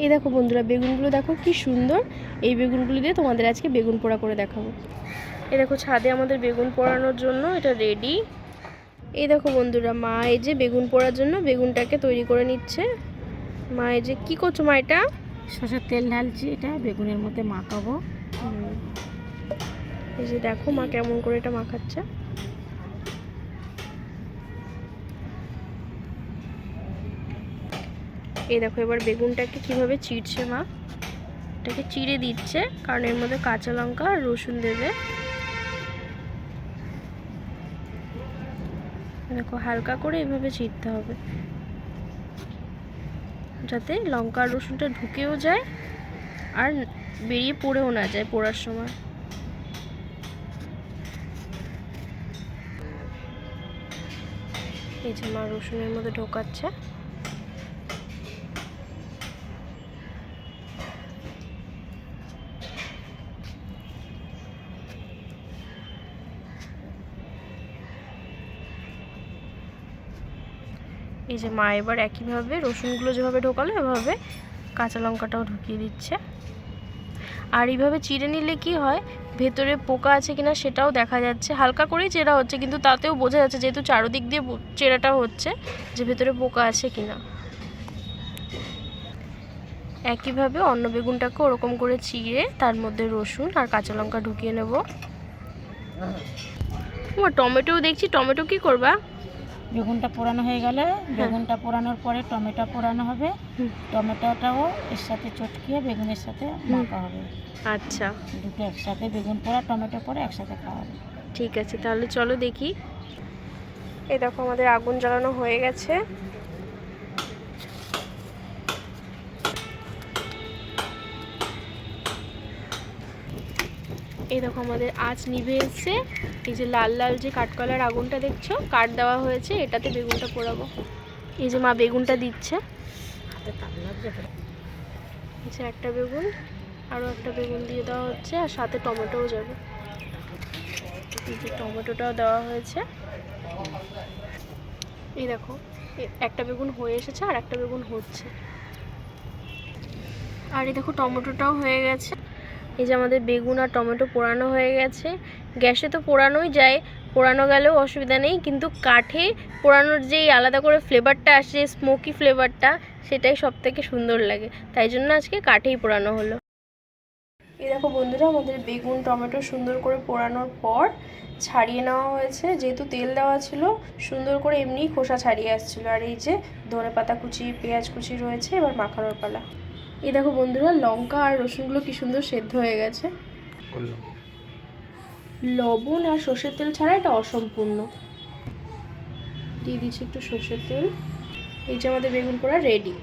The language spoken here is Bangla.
এই দেখো বন্ধুরা, বেগুনগুলো দেখো কি সুন্দর। এই বেগুনগুলো দিয়ে তোমাদের আজকে বেগুন পোড়া করে দেখাবো। এই দেখো ছাদে আমাদের বেগুন পোড়ানোর জন্য এটা রেডি। এই দেখো বন্ধুরা, মা এই যে বেগুন পোড়ার জন্য বেগুনটাকে তৈরি করে নিচ্ছে। মা এই যে কি করছো মা? এটা সরষের তেল ঢালছি, এটা বেগুনের মধ্যে মাখাবো। এই যে দেখো মা কেমন করে এটা মাখাচ্ছে। এই দেখো এবার বেগুনটাকে কিভাবে চিড়ছে মা। এটাকে চিড়ে দিচ্ছে কারণ এর মধ্যে কাঁচা লঙ্কা আর রসুন দেবে। দেখো হালকা করে এভাবে চিড়তে হবে যাতে লঙ্কা আর রসুনটা ঢুকেও যায় আর বেরিয়ে পড়েও না যায় পোড়ার সময়। এই যে মা রসুনের মধ্যে ঢোকাচ্ছে। এই যে মা এবার একইভাবে রসুনগুলো যেভাবে ঢোকালো এভাবে কাঁচা লঙ্কাটাও ঢুকিয়ে দিচ্ছে। আর এইভাবে চিড়ে নিলে কি হয়, ভেতরে পোকা আছে কিনা সেটাও দেখা যাচ্ছে। হালকা করেই চেরা হচ্ছে কিন্তু তাতেও বোঝা যাচ্ছে, যেহেতু চারদিক দিয়ে চেরাটা হচ্ছে, যে ভেতরে পোকা আছে কিনা। একইভাবে অন্য বেগুনটাকে ওরকম করে চিড়ে তার মধ্যে রসুন আর কাঁচা লঙ্কা ঢুকিয়ে নেব। টমেটোও দেখছি, টমেটো কি করবা? বেগুনটা পোড়ানো হয়ে গেলে বেগুনটা পোড়ানোর পরে টমেটো পোড়ানো হবে। টমেটোটাও এর সাথে চটকিয়ে বেগুনের সাথে মাখা হবে। আচ্ছা, দুটো একসাথে, বেগুন পোড়া টমেটো পোড়া একসাথে খাওয়া হবে। ঠিক আছে, তাহলে চলো দেখি। এই দেখো আমাদের আগুন জ্বালানো হয়ে গেছে। এই দেখো আমাদের আঁচ নিভে এসছে। এই যে লাল লাল যে কাঠকলার আগুনটা দেখছো, কাঠ দেওয়া হয়েছে, এটাতে বেগুনটা পোড়াবো। এই যে মা বেগুনটা দিচ্ছে। এই যে একটা বেগুন, আরও একটা বেগুন দিয়ে দেওয়া হচ্ছে, আর সাথে টমেটোও যাবে। এই যে টমেটোটাও দেওয়া হয়েছে। এই দেখো একটা বেগুন হয়ে এসেছে আর একটা বেগুন হচ্ছে। আর এই দেখো টমেটোটাও হয়ে গেছে। এই যে আমাদের বেগুন আর টমেটো পোড়ানো হয়ে গেছে। গ্যাসে তো পোড়ানোই যায়, পোড়ানো গেলেও অসুবিধা নেই, কিন্তু কাঠে পোড়ানোর যেই আলাদা করে ফ্লেভারটা আসে, স্মোকি ফ্লেভারটা, সেটাই সব থেকে সুন্দর লাগে। তাই জন্য আজকে কাঠেই পোড়ানো হলো। এই দেখো বন্ধুরা, আমাদের বেগুন টমেটো সুন্দর করে পোড়ানোর পর ছাড়িয়ে নেওয়া হয়েছে। যেহেতু তেল দেওয়া ছিল, সুন্দর করে এমনিই খোসা ছাড়িয়ে আসছিল। আর এই যে ধনেপাতা কুচি, পেঁয়াজ কুচি রয়েছে, এবার মাখানোর পালা। এই দেখো বন্ধুরা, লঙ্কা আর রসুনগুলো কি সুন্দর সেদ্ধ হয়ে গেছে। লবণ আর সর্ষের তেল ছাড়া এটা অসম্পূর্ণ। দিয়ে দিচ্ছি একটু সর্ষের তেল। এই যে আমাদের বেগুন পোড়া রেডি।